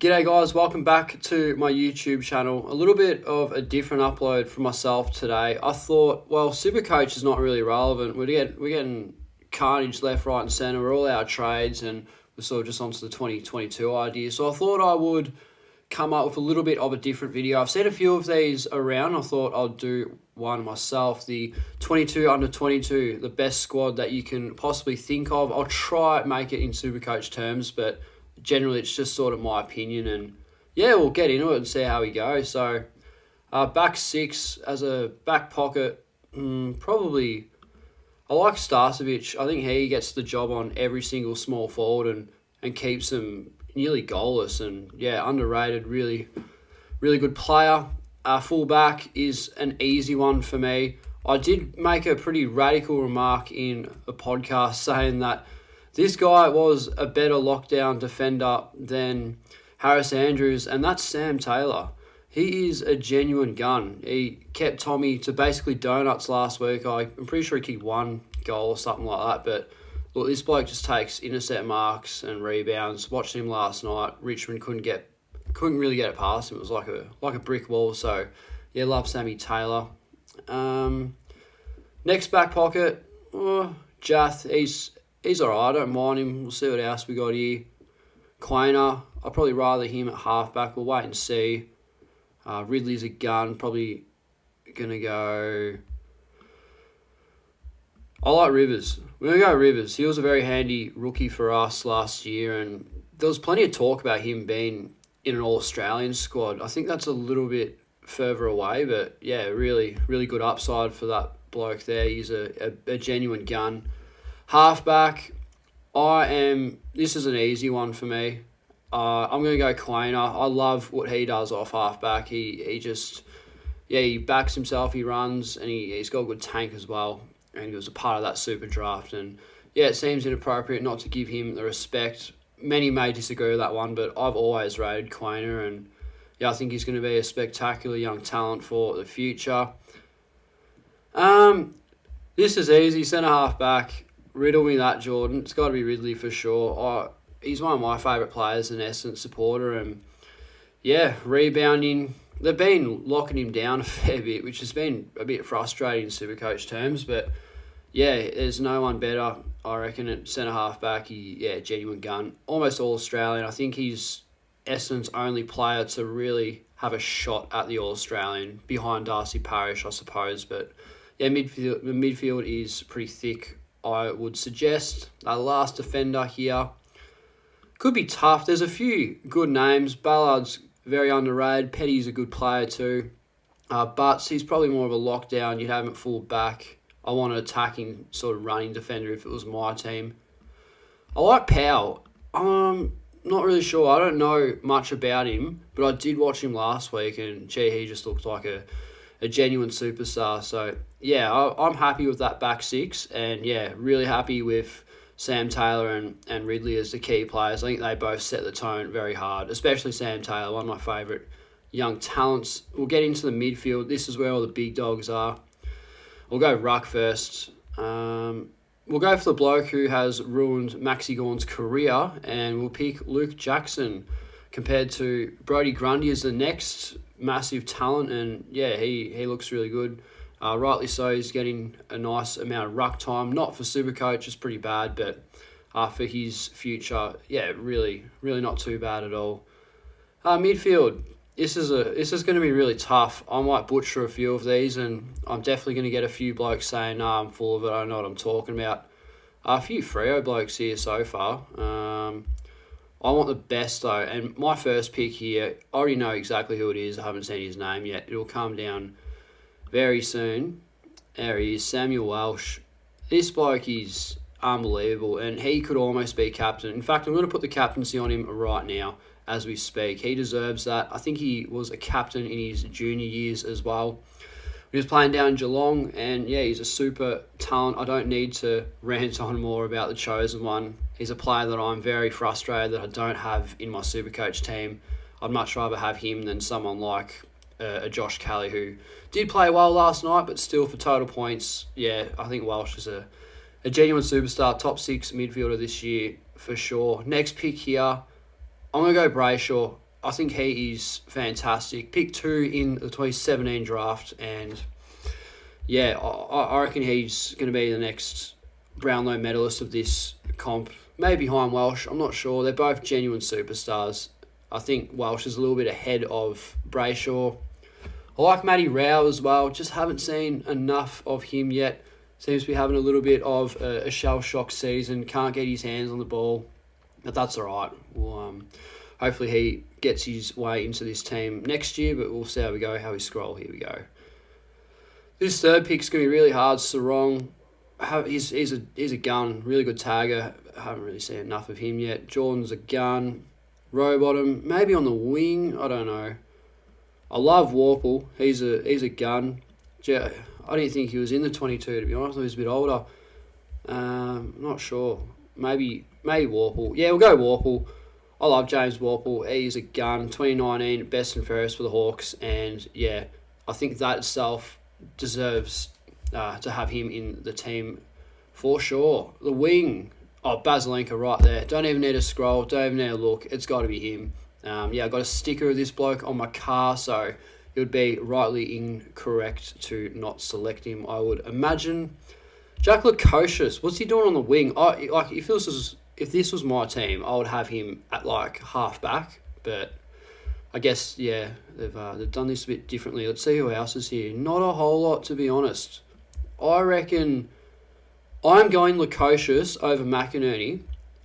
G'day guys, welcome back to my YouTube channel. A little bit of a different upload for myself today. I thought, well, Supercoach is not really relevant. We're getting carnage left, right and centre. We're all out of trades and we're sort of just onto the 2022 idea. So I thought I would come up with a little bit of a different video. I've seen a few of these around. I thought I'd do one myself. The 22 under 22, the best squad that you can possibly think of. I'll try and make it in Supercoach terms, but generally it's just sort of my opinion, and yeah, we'll get into it and see how we go. So back six as a back pocket, probably I like Starcevic. I think he gets the job on every single small forward and keeps them nearly goalless, and yeah, underrated, really good player. Full back is an easy one for me. I did make a pretty radical remark in a podcast saying that this guy was a better lockdown defender than Harris Andrews, and that's Sam Taylor. He is a genuine gun. He kept Tommy to basically donuts last week. I'm pretty sure he kicked one goal or something like that, but look, this bloke just takes intercept marks and rebounds. Watched him last night. Richmond couldn't really get it past him. It was like a brick wall. So yeah, love Sammy Taylor. Next back pocket, Jath. He's alright, I don't mind him. We'll see what else we got here. Quainer, I'd probably rather him at halfback. We'll wait and see. Ridley's a gun. Probably going to go... I like Rivers. We're going to go Rivers. He was a very handy rookie for us last year, and there was plenty of talk about him being in an All-Australian squad. I think that's a little bit further away, but yeah, really good upside for that bloke there. He's a genuine gun. Halfback, this is an easy one for me. I'm going to go Quainer. I love what he does off halfback. He backs himself, he runs, and he's got a good tank as well. And he was a part of that super draft. And yeah, it seems inappropriate not to give him the respect. Many may disagree with that one, but I've always rated Quainer, and yeah, I think he's going to be a spectacular young talent for the future. This is easy, centre half back. Riddle me that, Jordan. It's got to be Ridley for sure. He's one of my favourite players, an Essence supporter, and yeah, rebounding. They've been locking him down a fair bit, which has been a bit frustrating in Supercoach terms, but yeah, there's no one better, I reckon, at centre half back. Genuine gun. Almost all Australian. I think he's Essence only player to really have a shot at the All-Australian, behind Darcy Parish, I suppose, but yeah, the midfield is pretty thick. I would suggest a last defender here. Could be tough. There's a few good names. Ballard's very underrated. Petty's a good player too. Butts, he's probably more of a lockdown. You'd have him at full back. I want an attacking sort of running defender if it was my team. I like Powell. I'm not really sure. I don't know much about him, but I did watch him last week, and gee, he just looked like a genuine superstar. So yeah, I'm happy with that back six, and yeah, really happy with Sam Taylor and Ridley as the key players. I think they both set the tone very hard, especially Sam Taylor, one of my favourite young talents. We'll get into the midfield. This is where all the big dogs are. We'll go ruck first. We'll go for the bloke who has ruined Maxi Gawn's career, and we'll pick Luke Jackson, compared to Brodie Grundy as the next massive talent, and yeah, he looks really good. Rightly so, he's getting a nice amount of ruck time. Not for Supercoach, it's pretty bad, but for his future, yeah, really not too bad at all. Midfield, this is going to be really tough. I might butcher a few of these, and I'm definitely going to get a few blokes saying, "Nah, I'm full of it. I don't know what I'm talking about." A few Freo blokes here so far. I want the best though, and my first pick here, I already know exactly who it is. I haven't seen his name yet. It'll come down very soon. There he is, Samuel Welsh. This bloke is unbelievable, and he could almost be captain. In fact, I'm going to put the captaincy on him right now as we speak. He deserves that. I think he was a captain in his junior years as well. He was playing down in Geelong, and yeah, he's a super talent. I don't need to rant on more about the chosen one. He's a player that I'm very frustrated that I don't have in my Supercoach team. I'd much rather have him than someone like a Josh Kelly, who did play well last night, but still for total points, yeah, I think Welsh is a genuine superstar, top 6 midfielder this year for sure. Next pick here, I'm going to go Brayshaw. I think he is fantastic. Pick 2 in the 2017 draft, and yeah, I reckon he's going to be the next Brownlow medalist of this comp. Maybe behind Welsh, I'm not sure. They're both genuine superstars. I think Welsh is a little bit ahead of Brayshaw. I like Matty Rao as well. Just haven't seen enough of him yet. Seems to be having a little bit of a shell-shock season. Can't get his hands on the ball. But that's all right. Well, hopefully he gets his way into this team next year, but we'll see how we go, how we scroll. Here we go. This third pick's going to be really hard. Sarong, he's a gun. Really good tagger. I haven't really seen enough of him yet. Jordan's a gun. Rowbottom, maybe on the wing. I don't know. I love Warple. He's a gun. I didn't think he was in the 22, to be honest. He was a bit older. Not sure. Maybe Warple. Yeah, we'll go Warple. I love James Warple. He's a gun. 2019, best and fairest for the Hawks. And, yeah, I think that itself deserves to have him in the team for sure. The wing. Oh, Basilenka right there. Don't even need to scroll. Don't even need to look. It's got to be him. Yeah, I got a sticker of this bloke on my car, so it would be rightly incorrect to not select him, I would imagine. Jack Lukosius, what's he doing on the wing? If this was my team, I would have him at half back, but I guess yeah, they've done this a bit differently. Let's see who else is here. Not a whole lot, to be honest. I reckon I'm going Lukosius over McInerney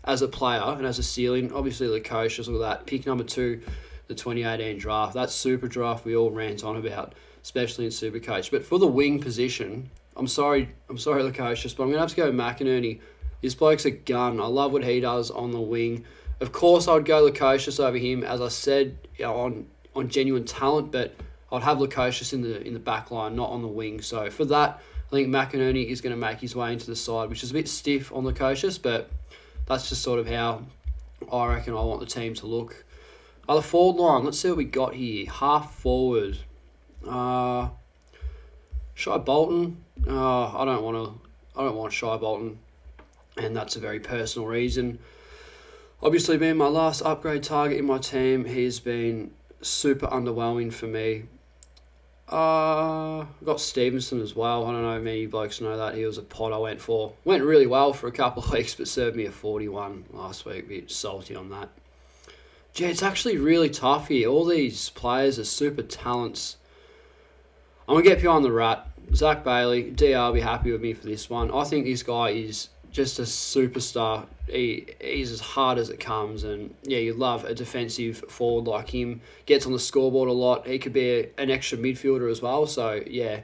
as a player and as a ceiling. Obviously, Lukosius, look at that. Pick number 2, the 2018 draft. That super draft we all rant on about, especially in Supercoach. But for the wing position, I'm sorry, Lukosius, but I'm going to have to go McInerney. This bloke's a gun. I love what he does on the wing. Of course, I'd go Lukosius over him, as I said, on genuine talent, but I'd have Lukosius in the back line, not on the wing. So for that, I think McInerney is going to make his way into the side, which is a bit stiff on Lukosius, but that's just sort of how I reckon I want the team to look. The forward line, let's see what we got here. Half forward. Shy Bolton. I don't want Shy Bolton, and that's a very personal reason. Obviously, being my last upgrade target in my team, he's been super underwhelming for me. Got Stevenson as well. I don't know if many blokes know that. He was a pod I went for. Went really well for a couple of weeks, but served me a 41 last week. A bit salty on that. Yeah, it's actually really tough here. All these players are super talents. I'm going to get behind the rat. Zach Bailey, DR will be happy with me for this one. I think this guy is just a superstar. He's as hard as it comes, and yeah, you love a defensive forward like him. Gets on the scoreboard a lot. He could be an extra midfielder as well. So yeah,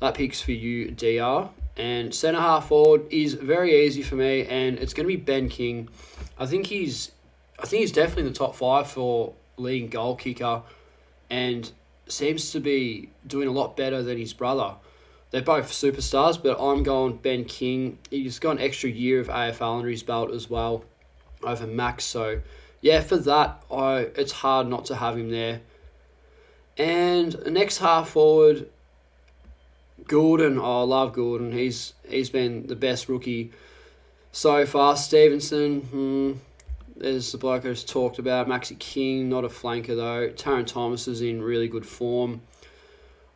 that pick's for you, DR. And centre half forward is very easy for me, and it's going to be Ben King. I think he's definitely in the top 5 for leading goal kicker, and seems to be doing a lot better than his brother. They're both superstars, but I'm going Ben King. He's got an extra year of AFL under his belt as well over Max. So, yeah, for that, it's hard not to have him there. And the next half forward, Goulden. Oh, I love Goulden. He's been the best rookie so far. Stevenson, there's the bloke I just talked about. Maxi King, not a flanker though. Taron Thomas is in really good form.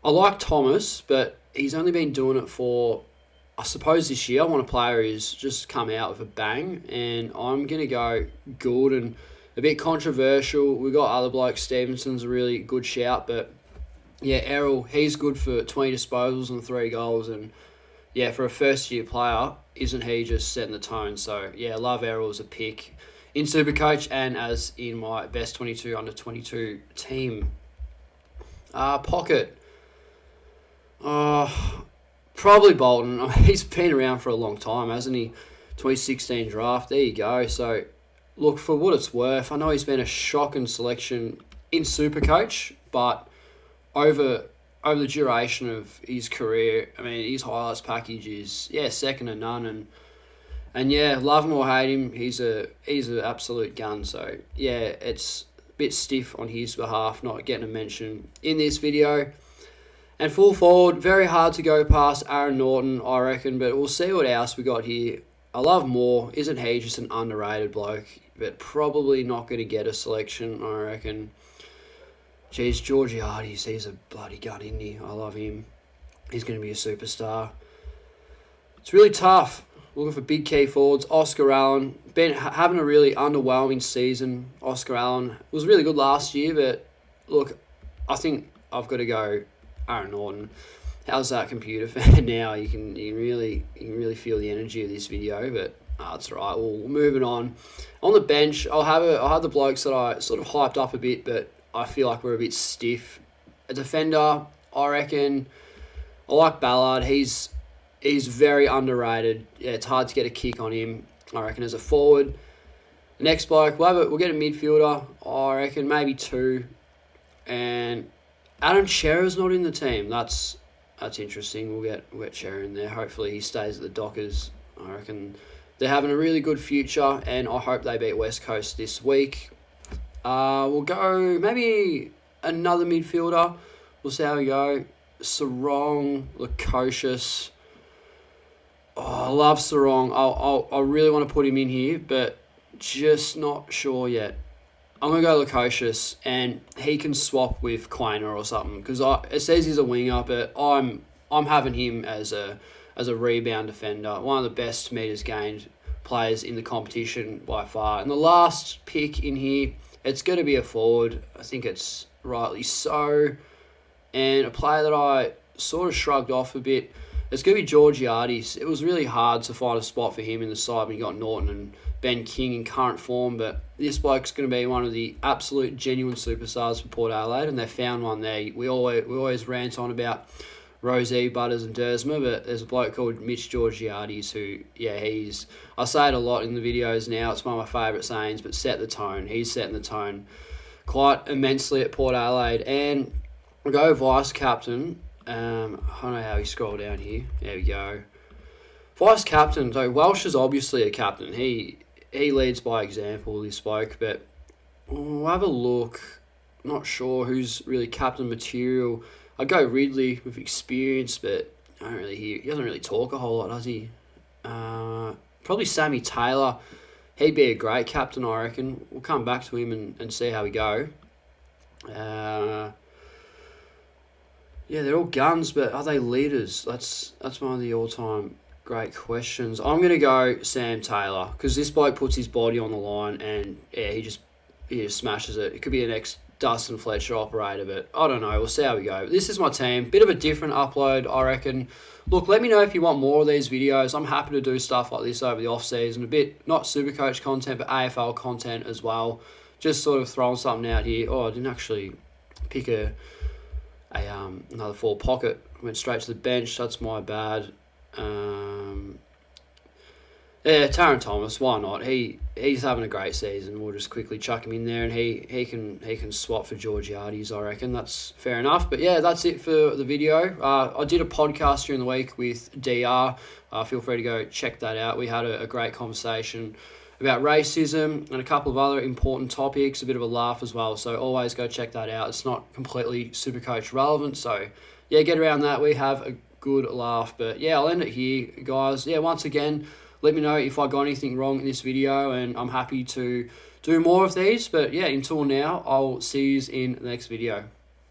I like Thomas, but he's only been doing it for, I suppose, this year. I want a player who's just come out with a bang, and I'm going to go Goulden. A bit controversial. We've got other blokes. Stevenson's a really good shout, but yeah, Errol, he's good for 20 disposals and 3 goals, and yeah, for a first-year player, isn't he just setting the tone? So yeah, love Errol as a pick in Supercoach and as in my best 22 under 22 team. Pocket. Probably Bolton. He's been around for a long time, hasn't he? 2016 draft. There you go. So, look, for what it's worth, I know he's been a shocking selection in Supercoach, but over the duration of his career, I mean, his highlights package is second to none, and yeah, love him or hate him, he's an absolute gun. So yeah, it's a bit stiff on his behalf not getting a mention in this video. And full forward, very hard to go past Aaron Norton, I reckon, but we'll see what else we got here. I love Moore. Isn't he just an underrated bloke? but probably not going to get a selection, I reckon. Geez, Georgiades, he's a bloody gun, isn't he? I love him. He's going to be a superstar. It's really tough. Looking for big key forwards. Oscar Allen. Been having a really underwhelming season. Oscar Allen was really good last year, but look, I think I've got to go Aaron Norton. How's that computer fan now? You can really feel the energy of this video, but that's all right. Well, moving on. On the bench, I'll have the blokes that I sort of hyped up a bit, but I feel like we're a bit stiff. A defender, I reckon. I like Ballard. He's very underrated. Yeah, it's hard to get a kick on him, I reckon, as a forward. The next bloke, we'll get a midfielder, I reckon, maybe 2. And Adam Cherrer's not in the team. That's interesting. We'll get Cherrer in there. Hopefully he stays at the Dockers. I reckon they're having a really good future, and I hope they beat West Coast this week. We'll go maybe another midfielder. We'll see how we go. Sarong, Lukosius. Oh, I love Sarong. I really want to put him in here, but just not sure yet. I'm going to go Lukosius, and he can swap with Quainer or something, because it says he's a winger, but I'm having him as a rebound defender. One of the best meters gained players in the competition by far. And the last pick in here, it's going to be a forward. I think it's rightly so. And a player that I sort of shrugged off a bit, it's going to be Georgiades. It was really hard to find a spot for him in the side when you got Norton and Ben King in current form, but this bloke's going to be one of the absolute genuine superstars for Port Adelaide, and they found one there. We always rant on about Rosie, Butters and Dersma, but there's a bloke called Mitch Georgiades who, I say it a lot in the videos now, it's one of my favourite sayings, but set the tone. He's setting the tone quite immensely at Port Adelaide. And we'll go vice-captain. I don't know how we scroll down here. There we go. Vice-captain, so Welsh is obviously a captain. He leads by example, this bloke, but we'll have a look. Not sure who's really captain material. I'd go Ridley with experience, but he doesn't really talk a whole lot, does he? Probably Sammy Taylor. He'd be a great captain, I reckon. We'll come back to him and see how we go. They're all guns, but are they leaders? That's one of the all-time great questions. I'm going to go Sam Taylor, because this bloke puts his body on the line, and he just smashes it. It could be an ex-Dustin Fletcher operator, but I don't know. We'll see how we go. This is my team. Bit of a different upload, I reckon. Look, let me know if you want more of these videos. I'm happy to do stuff like this over the off-season. A bit, not Supercoach content, but AFL content as well. Just sort of throwing something out here. Oh, I didn't actually pick another 4 pocket. Went straight to the bench. That's my bad. Taron Thomas, why not? He's having a great season. We'll just quickly chuck him in there, and he can swap for Georgiades, I reckon. That's fair enough. But yeah, that's it for the video. I did a podcast during the week with DR. Feel free to go check that out. We had a great conversation about racism and a couple of other important topics, a bit of a laugh as well. So always go check that out. It's not completely Supercoach relevant. So yeah, get around that. We have a good laugh. But yeah, I'll end it here, guys. Yeah, once again, let me know if I got anything wrong in this video, and I'm happy to do more of these. But yeah, until now, I'll see you in the next video.